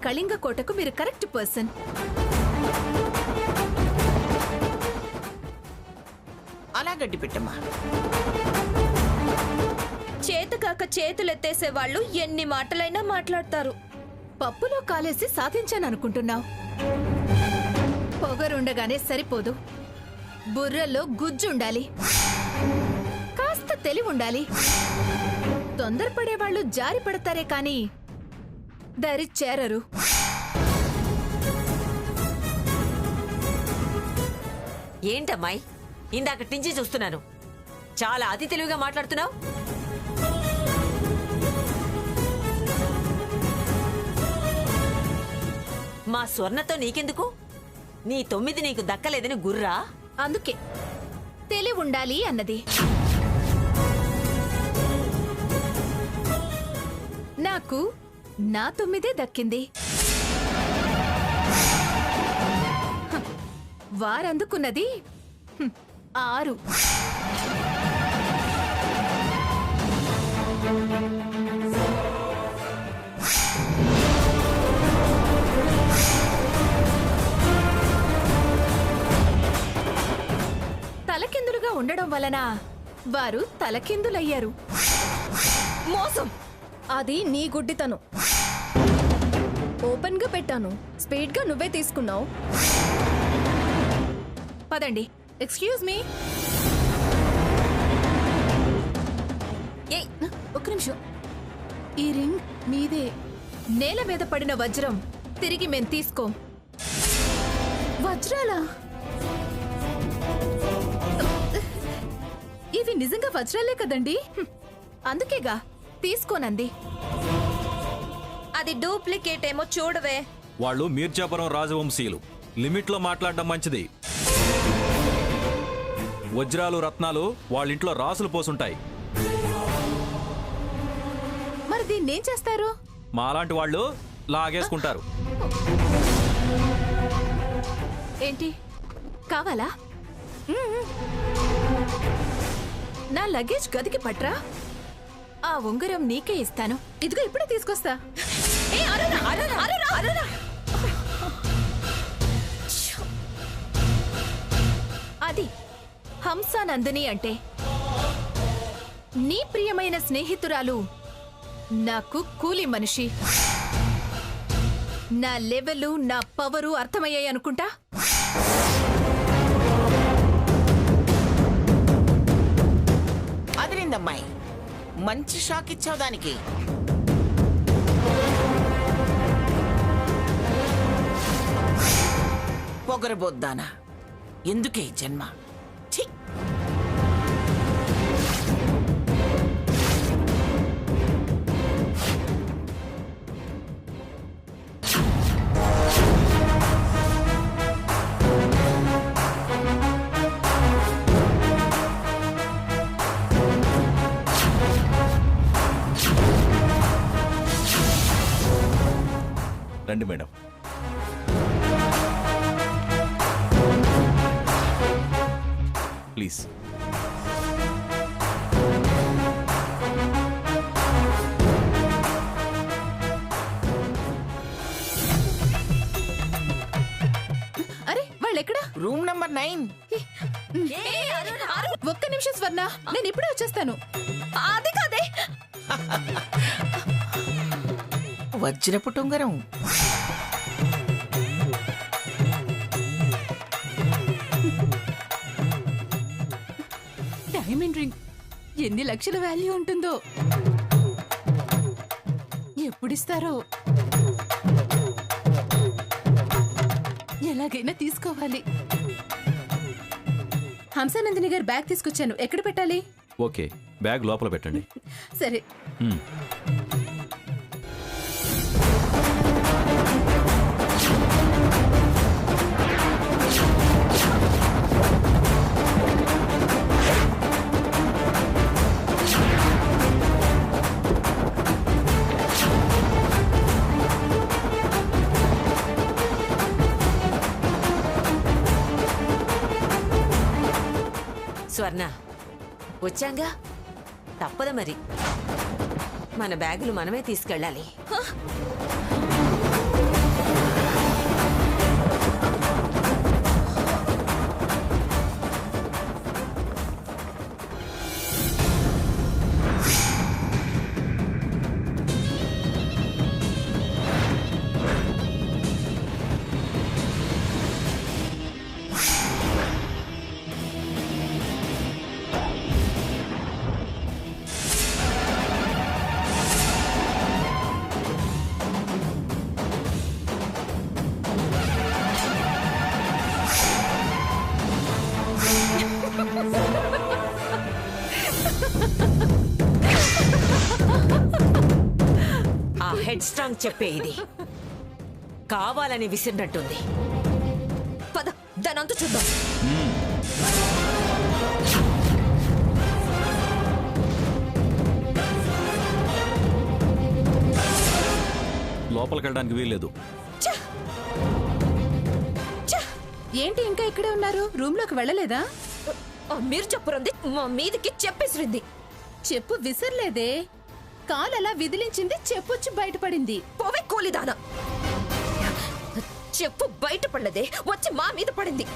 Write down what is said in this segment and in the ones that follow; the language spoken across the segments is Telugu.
కళింగ కోటకు మీరు కరెక్ట్ పర్సన్. అలా గడ్డి పెట్టమ్మా. చేతకాక చేతులెత్తేసే వాళ్ళు ఎన్ని మాటలైనా మాట్లాడతారు. పప్పులో కాలేసి సాధించాననుకుంటున్నావు. పొగరుండగానే సరిపోదు, బుర్రలో గుజ్జుండాలి, కాస్త తెలివుండాలి. తొందరపడేవాళ్లు జారి పడతారే కాని దరి చేరరు. ఏంటమ్మాయి, ఇందాక టించి చూస్తున్నాను, చాలా అతి తెలివిగా మాట్లాడుతున్నావు. మా స్వర్ణతో నీకెందుకు? నీ 9 నీకు దక్కలేదని గుర్రా? అందుకే తెలివుండాలి అన్నది. నాకు నా 9 దక్కింది. వారందుకున్నది 6. తలకిందులుగా ఉండడం వలన వారు తలకిందులయ్యారు. మోసం! అది నీ గుడ్డితనం. ఓపెన్ గా పెట్టాను, స్పీడ్ గా నువ్వే తీసుకున్నావు. పదండి. Excuse me. ఒక్క నిమిషం. ఈ రింగ్ మీదే. నేల మీద పడిన వజ్రం తిరిగి మేం తీసుకోం. వజ్రాలా? ఇవి నిజంగా వజ్రాలే కదండి? అందుకేగా తీసుకోనంది. అది డూప్లికేట్ ఏమో చూడవే. వాళ్ళు మీర్జాపురం రాజవంశీయులు. లిమిట్ లో మాట్లాడడం మంచిది. వజ్రాలు రత్నాలు వాళ్ళింట్లో రాసులు పోసుంటాయి. మరి దీన్నేం చేస్తారు? మాలాంటి వాళ్ళు లాగేసుకుంటారు. ఏంటి కావాలా? నా లగేజ్ గదికి పట్రా. ఆ ఉంగరం నీకే ఇస్తాను. ఇదిగో ఇప్పుడే తీసుకొస్తా. అది హంసానందిని అంటే. నీ ప్రియమైన స్నేహితురాలు నాకు కూలి మనిషి. నా లెవెలు, నా పవరు అర్థమయ్యాయి అనుకుంటా. అదిరిందమ్మాయి, మంచి షాక్ ఇచ్చావు దానికి. పొగరబోద్దానా, ఎందుకే జన్మ? ఛీ! రండి మేడం. ప్లీజ్. అరే వాళ్ళెక్కడా? Room number 9. ఒక్క నిమిషం స్వర్ణ, నేను ఇప్పుడే వచ్చేస్తాను. అది కాదే. వజ్రపు ఉంగరం. డైమండ్ రింగ్ ఎన్ని లక్షల వాల్యూ ఉంటుందో. ఎప్పుడిస్తారో? ఎలాగైనా తీసుకోవాలి. హంసానందిని గారు బ్యాగ్ తీసుకొచ్చాను. ఎక్కడ పెట్టాలి? ఓకే, బ్యాగ్ లోపల పెట్టండి. సరే. స్వర్ణ, వచ్చాంగా, తప్పదు మరి. మన బ్యాగులు మనమే తీసుకెళ్ళాలి. ఆ హెడ్ స్ట్రాంగ్ చెప్పే ఇది కావాలని విసిరినట్టుంది. పద దానంతా చూద్దాం. లోపలికి వెళ్ళడానికి వీల్లేదు. ఏంటి ఇంకా ఇక్కడే ఉన్నారు? రూమ్ లోకి వెళ్ళలేదా? మీరు చెప్పురంది మా మీదకి చెప్పేసిరింది. చెప్పు విసరలేదే, కాలు అలా విదిలించింది, చెప్పొచ్చి బయటపడింది. పోవే కోలిదానా. చెప్పు బయట పడలేదే, వచ్చి మా మీద పడింది.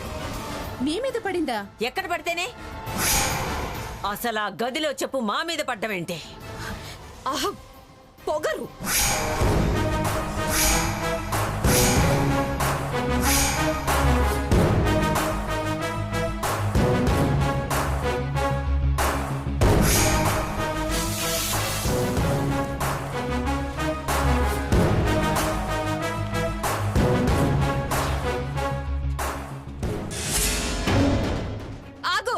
మీ మీద పడిందా? ఎక్కడ పడితేనే అసలు ఆ గదిలో చెప్పు మా మీద పడ్డమేంటే? ఆహా, పొగరు. ఆగు.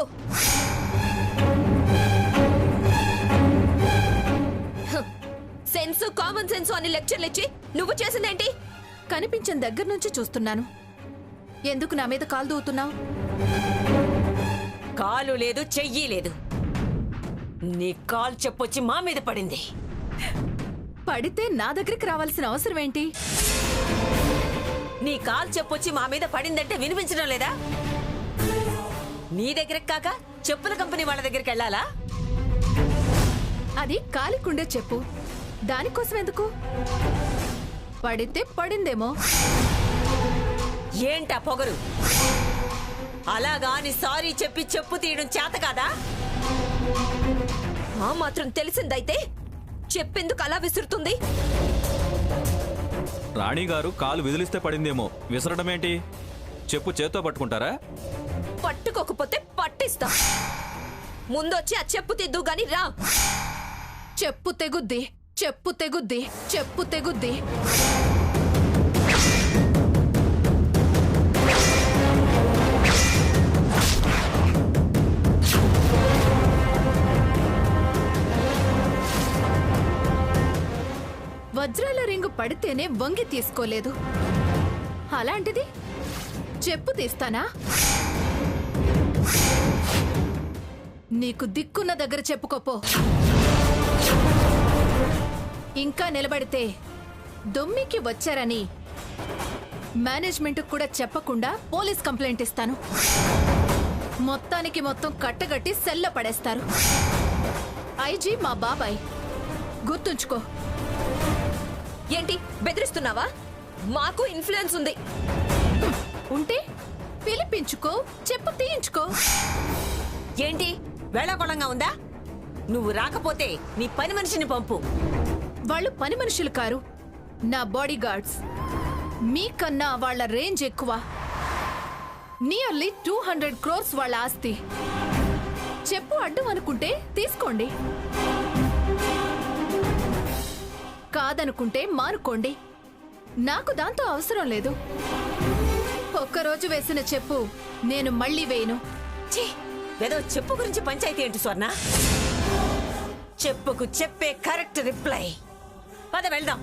సెన్స్ కామన్ సెన్స్ అని లెక్చర్లు ఇచ్చి నువ్వు చేసిందేంటి? కనిపించిన దగ్గర నుంచి చూస్తున్నాను. ఎందుకు నా మీద కాలు దూవుతున్నావు? కాలు లేదు, చెయ్యి లేదు. నీ కాలు చెప్పొచ్చి మా మీద పడింది. పడితే నా దగ్గరికి రావాల్సిన అవసరం ఏంటి? నీ కాలు చెప్పొచ్చి మా మీద పడిందంటే వినిపించడం లేదా? నీ దగ్గరకు కాక చెప్పుల కంపెనీ వాళ్ళ దగ్గరికి వెళ్ళాలా? అది కాలికుండే చెప్పు, దానికోసం ఎందుకు? పడితే పడిందేమో. ఏంటా పొగరు? అలాగా నీ సారీ చెప్పి చెప్పు తీయడం చేత కాదా? ఆ మాత్రం తెలిసిందైతే చెప్పెందుకు అలా విసురుతుంది? రాణి గారు కాలు విదిలిస్తే పడిందేమో, విసరడమేంటి? చెప్పు చేత్తో పట్టుకుంటారా? పట్టుకోకపోతే పట్టిస్తా. ముందొచ్చి ఆ చెప్పు తిద్దు గాని రా. చెప్పు తెగుద్ది, చెప్పు తెగుద్ది, చెప్పు తెగుద్ది. వజ్రాల రింగు పడితేనే వంగి తీసుకోలేదు, అలాంటిది చెప్పు తీస్తానా? నీకు దిక్కున్న దగ్గర చెప్పుకోపో. ఇంకా నిలబడితే దొమ్మికి వచ్చారని మేనేజ్మెంట్ కూడా చెప్పకుండా పోలీస్ కంప్లైంట్ ఇస్తాను. మొత్తానికి మొత్తం కట్టగట్టి సెల్ల పడేస్తారు. ఐజీ మా బాబాయ్, గుర్తుంచుకో. ఏంటి బెదిరిస్తున్నావా? మాకు ఇన్ఫ్లుయెన్స్ ఉంది. ఉంటే పిలిపించుకో, చెప్పు తీయించుకో. ఏంటి వేళాకోళంగా ఉందా? నువ్వు రాకపోతే నీ పని మనిషిని పంపు. వాళ్ళు పని మనుషులు కారు, నా బాడీ గార్డ్స్. మీకన్నా వాళ్ళ రేంజ్ ఎక్కువ. నియర్లీ 200 crores వాళ్ళ ఆస్తి. చెప్పు అడ్డం అనుకుంటే తీసుకోండి, కాదనుకుంటే మానుకోండి. నాకు దాంతో అవసరం లేదు. ఒక్కరోజు వేసిన చెప్పు నేను మళ్ళీ వేయను. ఛీ, ఏదో చెప్పు గురించి పంచాయతీ ఏంటి స్వర్ణ? చెప్పుకు చెప్పే కరెక్ట్ రిప్లై. పద వెళ్దాం.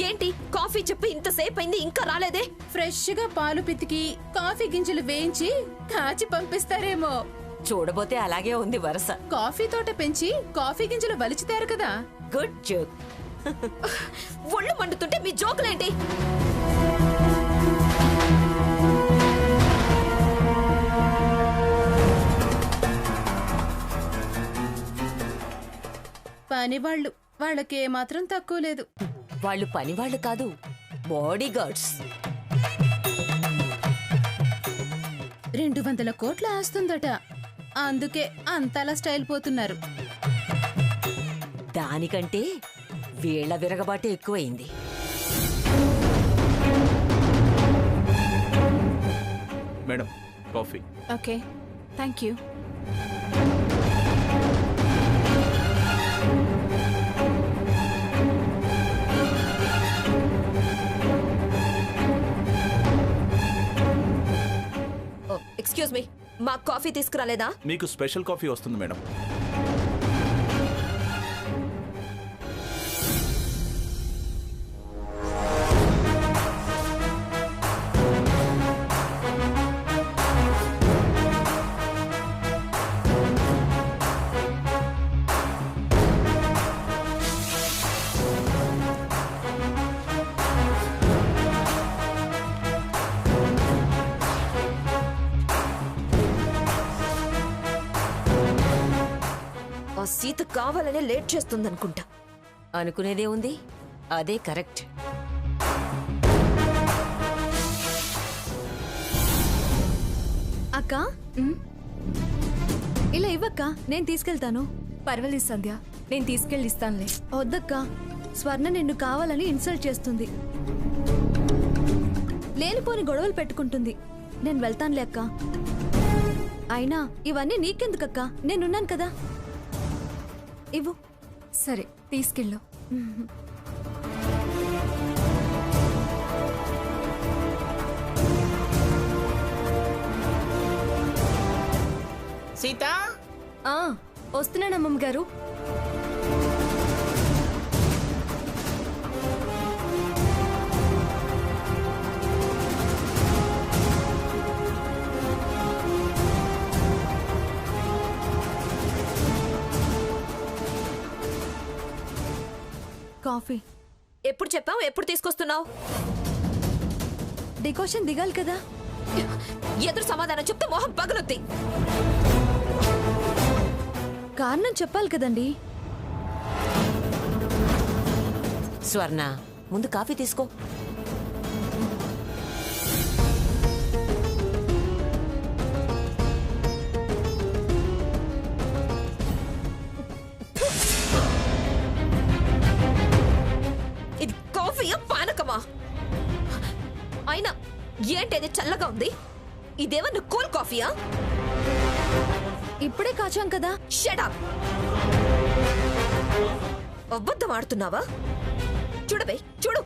ఏంటి కాఫీ చెప్పి ఇంతసేపు అయింది ఇంకా రాలేదే? ఫ్రెష్ గా పాలు పితికి కాఫీ గింజలు వేయించి కాచి పంపిస్తారేమో. చూడబోతే అలాగే ఉంది వరస. కాఫీ తోట పెంచి కాఫీ గింజలు వలిచితారు కదా. Good joke. ఒళ్ళు మండుతుంటే మీ జోకులేంటి? పని వాళ్ళకే మాత్రం తక్కువ లేదు. వాళ్ళు పని వాళ్ళు కాదు, బాడీ గార్డ్స్. 200 కోట్ల ఆస్తుందట. అందుకే అంతలా స్టైల్ పోతున్నారు. దానికంటే వీళ్ళ విరగబాటే ఎక్కువైంది. Madam coffee. Okay, thank you. Excuse me, మా కాఫీ తీసుకురాలేదా? మీకు స్పెషల్ కాఫీ వస్తుంది మేడం. ఆ సీత కావాలనే లేట్ చేస్తుందనుకుంటా. అనుకునేదే ఉంది, అదే కరెక్ట్. అక్క ఇలా ఇవ్వక్క, నేను తీసుకెళ్తాను. పర్వాలేదు సంధ్య, నేను తీసుకెళ్ళిస్తానులే. వద్దక్క, స్వర్ణ నిన్ను కావాలని ఇన్సల్ట్ చేస్తుంది, లేనిపోని గొడవలు పెట్టుకుంటుంది. నేను వెళ్తానులే అక్క. అయినా ఇవన్నీ నీకెందుకక్క, నేనున్నాను కదా. ఇవ్వు. సరే తీసుకెళ్ళు. సీత, వస్తున్నాను అమ్మమ్మ గారు. కాఫీ ఎప్పుడు చెప్పావు, ఎప్పుడు తీసుకొస్తున్నావు? డికాషన్ దిగాలి కదా. ఎదురు సమాధానం చెప్తే మొహం పగలుద్ది. కారణం చెప్పాలి కదండి. స్వర్ణ, ముందు కాఫీ తీసుకో. ఇది కాఫీయా పానకమా? అయినా ఏంటి అది చల్లగా ఉంది? ఇదేమన్నా కూల్ కాఫీయా? ఇప్పుడే కాచాం కదా. Shut up. అబద్ధం ఆడుతున్నావా? చూడబే, చూడు,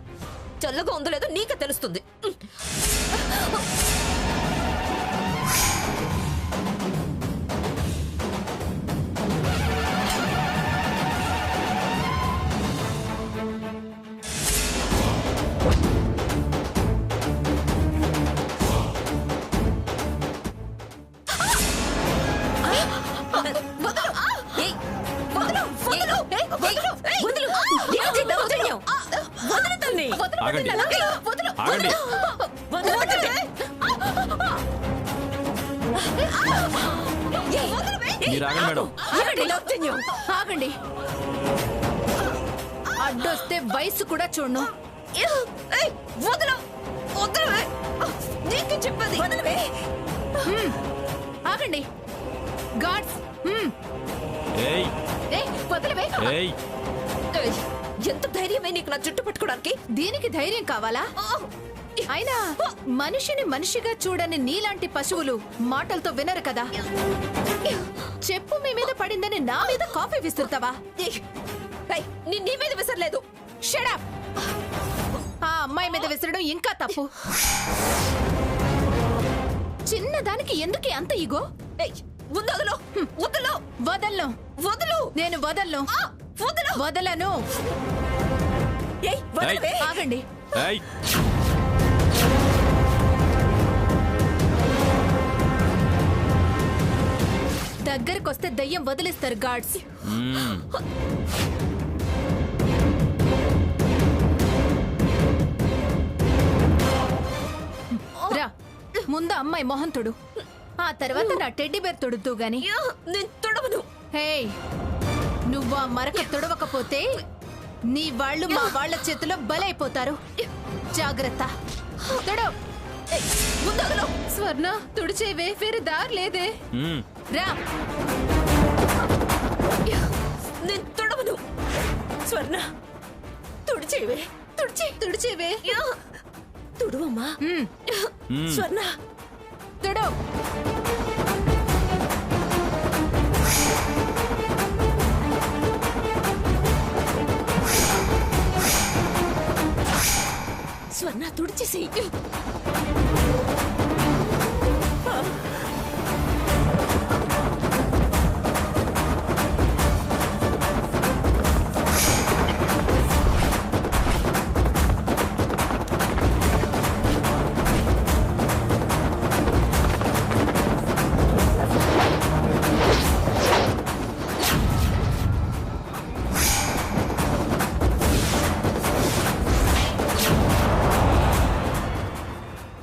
చల్లగా ఉందో లేదో నీకే తెలుస్తుంది. ఆగండి ఆగండి. మీరు ఆగండి మేడం. ఆగండి. అడ్డొస్తే వయసు కూడా చూడను. చెప్పది ఆగండి. గాడ్స్, ఏయ్ వదలవే. ఏయ్ ఎంత ధైర్యమే నీకు నా చుట్టు పట్టుకోవడానికి? దీనికి ధైర్యం కావాలా? అయినా మనిషిని మనిషిగా చూడని నీలాంటి పశువులు మాటలతో వినరు కదా. చెప్పు మీ మీద పడిందని నా మీద కాఫీ విసురుతావా? నీ మీద విసరలేదు. Shut up. ఆ అమ్మాయి మీద విసరడం ఇంకా తప్పు. చిన్నదానికి ఎందుకే అంత ఈగో? వదలు. వదలను. వదలు. నేను వదలను. వదలను. ఏయ్, వదలవే. ఆగండి. ఏయ్! దగ్గరకొస్తే దయ్యం వదిలేస్తారు గార్డ్స్. మ్మ్. రా, ముందు అమ్మాయి మొహం తుడు, ఆ తర్వాత నా టెడ్డీ బేర్ తుడుతూ గాని. నేను తొడవను. హే, నువ్వు ఆ మరక తుడవకపోతే నీ వాళ్ళు మా వాళ్ళ చేతిలో బలైపోతారు. జాగ్రత్త. తుడు. ముందగలో. స్వర్ణ, తుడిచేవే, వేరే దారి లేదే. మ్మ్. రా. నేను తొడవను. స్వర్ణ తుడిచేవే, తుడిచేవే. తుడువమ్మా. స్వర్ణ తుడు. స్వర్ణ తుడిచేసేయి.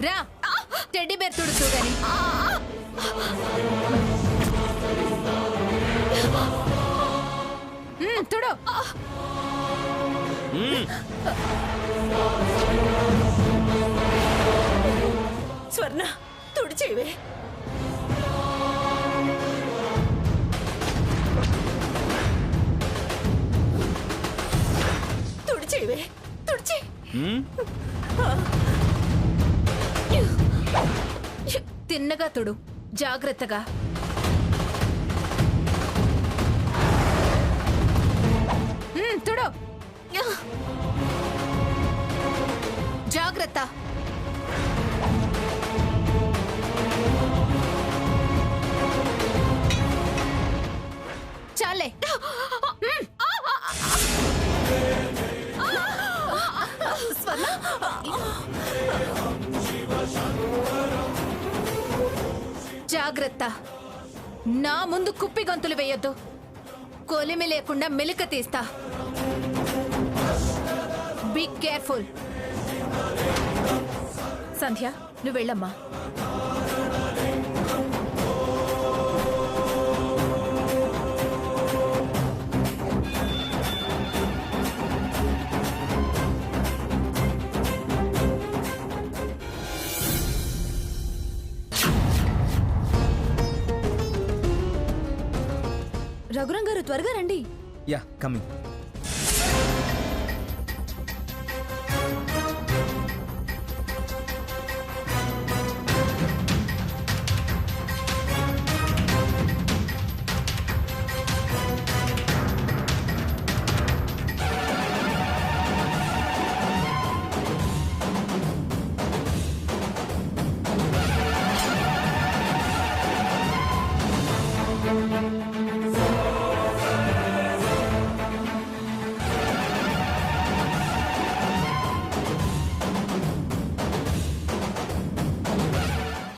రా, టెడ్డీ బేర్ తుడుతూ గాని. తుడు. స్వర్ణ తుడిచేవే. తుడిచేవే, తుడిచే. మ్మ్. తిన్నగా తుడు, జాగ్రత్తగా. తుడు. జాగ్రత్త. చాలే. జాగ్రత్త. నా ముందు కుప్పి గంతులు వేయొద్దు. కొలిమి లేకుండా మెలిక తీస్తా. Be careful. సంధ్య, నువ్వు వెళ్ళమ్మా. రఘురాం గారు త్వరగా రండి. Yeah coming.